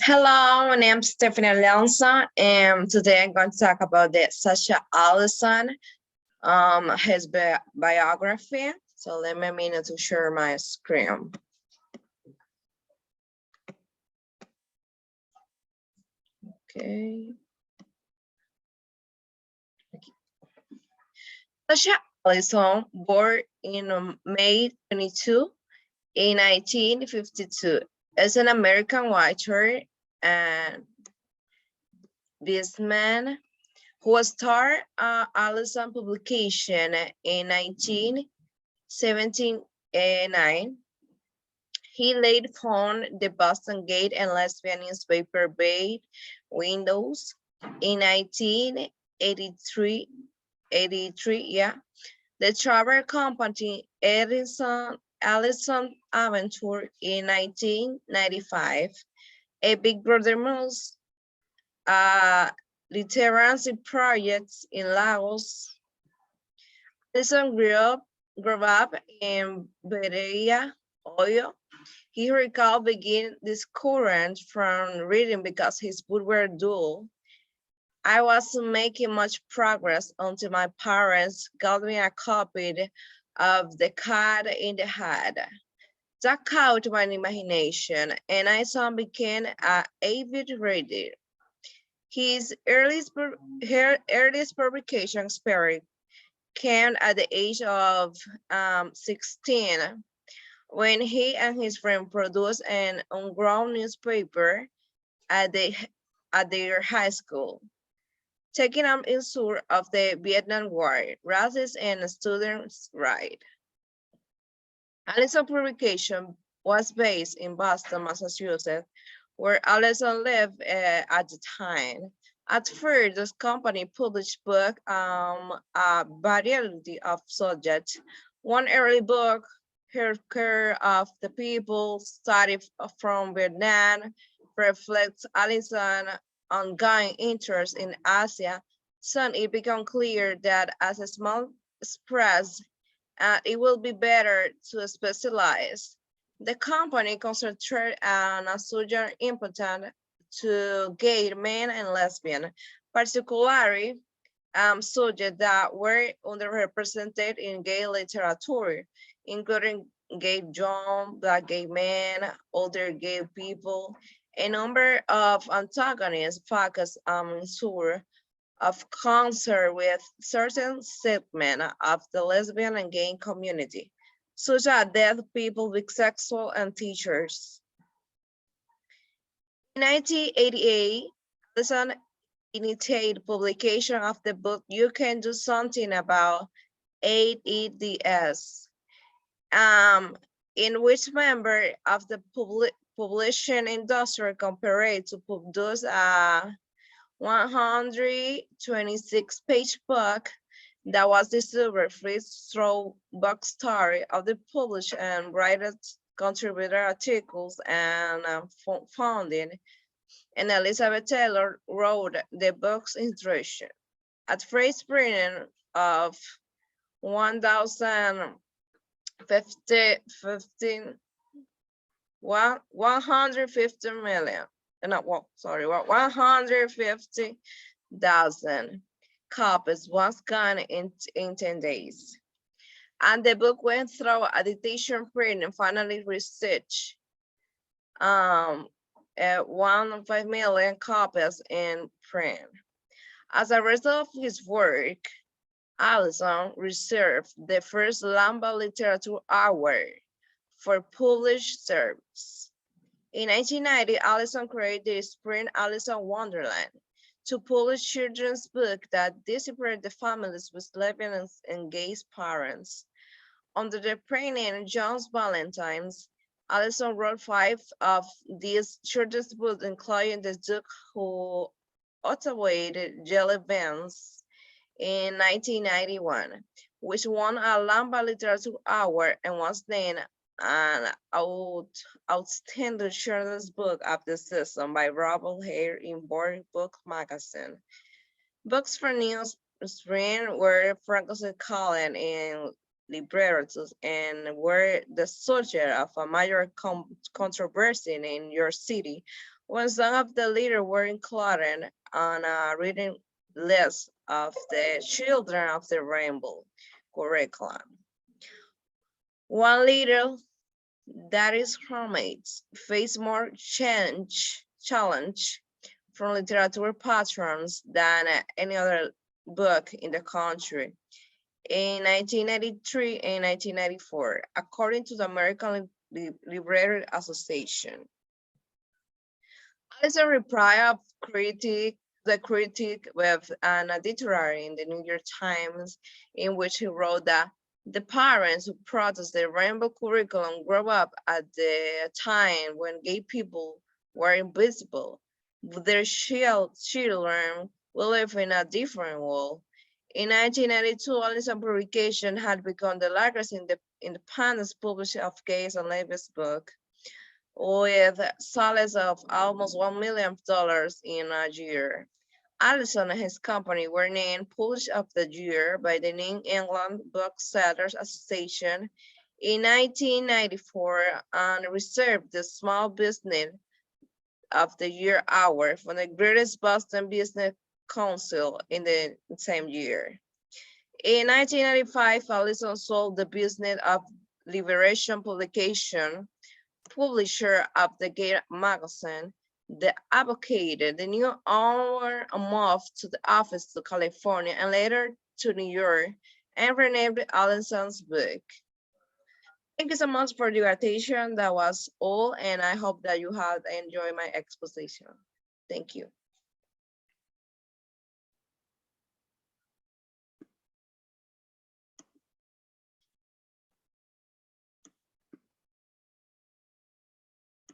Hello, my name is Stephanie Alyson, and today I'm going to talk about the Sasha Alyson, his biography. So let me minute to share my screen. Okay. Sasha Alyson, born in May 22 in 1952, is an American writer and businessman who started Alyson publication in 1979. He laid found the Boston Gay and Lesbian newspaper Bay Windows in 1983. Yeah. The travel company Alyson Aventure in 1995. A Big Brother Moose literacy projects in Lagos. Alyson grew up in Berea, Ohio. He recalled beginning this current from reading because his books were dull. I was making much progress until my parents got me a copy of The Cat in the Hat. That caught my imagination, and I soon became an avid reader. His earliest publication experience came at the age of 16, when he and his friend produced an homegrown newspaper at their high school, taking up issue of the Vietnam War, races, and students' rights. Alyson's publication was based in Boston, Massachusetts, where Alyson lived at the time. At first, this company published books a variety of subjects. One early book, Care of the People, Study from Vietnam, reflects Alyson's ongoing interest in Asia. Soon it became clear that as a small express, it will be better to specialize. The company concentrated on a subject important to gay men and lesbian, particularly subjects that were underrepresented in gay literature, including gay John, black gay men, older gay people. A number of antagonists focus on issues of concern with certain segment of the lesbian and gay community, such as deaf people, bisexual, and teachers. In 1988, Alyson initiated publication of the book You Can Do Something About AIDS, in which members of the publishing industry compared to produce a 126-page book that was distributed free through Bookstore of the published and writers contributor articles and funding. And Elizabeth Taylor wrote the book's introduction. At first printing of 150 million. No, well, sorry, 150,000 copies was gone in 10 days. And the book went through edition, print, and finally research. 1.5 million copies in print. As a result of his work, Alyson received the first Lambda Literature Award for published service. In 1990, Alyson created the Spring Alyson Wonderland to publish children's books that disciplined the families with lesbian and gay parents. Under the pen name Jones Valentine's, Alyson wrote 5 of these children's books, including The Duke Who Automated Jelly Beans in 1991, which won a Lambda Literature Award and was named an outstanding children's book of the season by Robert Hare in Board Book Magazine. Books for Newsprint were frequently called in liberators and were the subject of a major controversy in New York City when some of the leaders were included on a reading list of the Children of the Rainbow curriculum. One leader, that is hermits, face more challenge from literature patrons than any other book in the country. In 1993 and 1994, according to the American Library Association. Alyson replied of the critic with an editorial in the New York Times in which he wrote that the parents who protest the rainbow curriculum grew up at the time when gay people were invisible. Their children will live in a different world. In 1992, Alyson publication had become the largest independent publisher of gays and lesbians book, with sales of almost $1 million in a year. Alyson and his company were named Publisher of the Year by the New England Booksellers Association in 1994 and received the Small Business of the Year award from the Greatest Boston Business Council in the same year. In 1995, Alyson sold the business of Liberation Publication, publisher of the Gay magazine, The Advocate. The new owner moved to the office to California and later to New York and renamed Alyson's book. Thank you so much for your attention. That was all, and I hope that you have enjoyed my exposition. Thank you.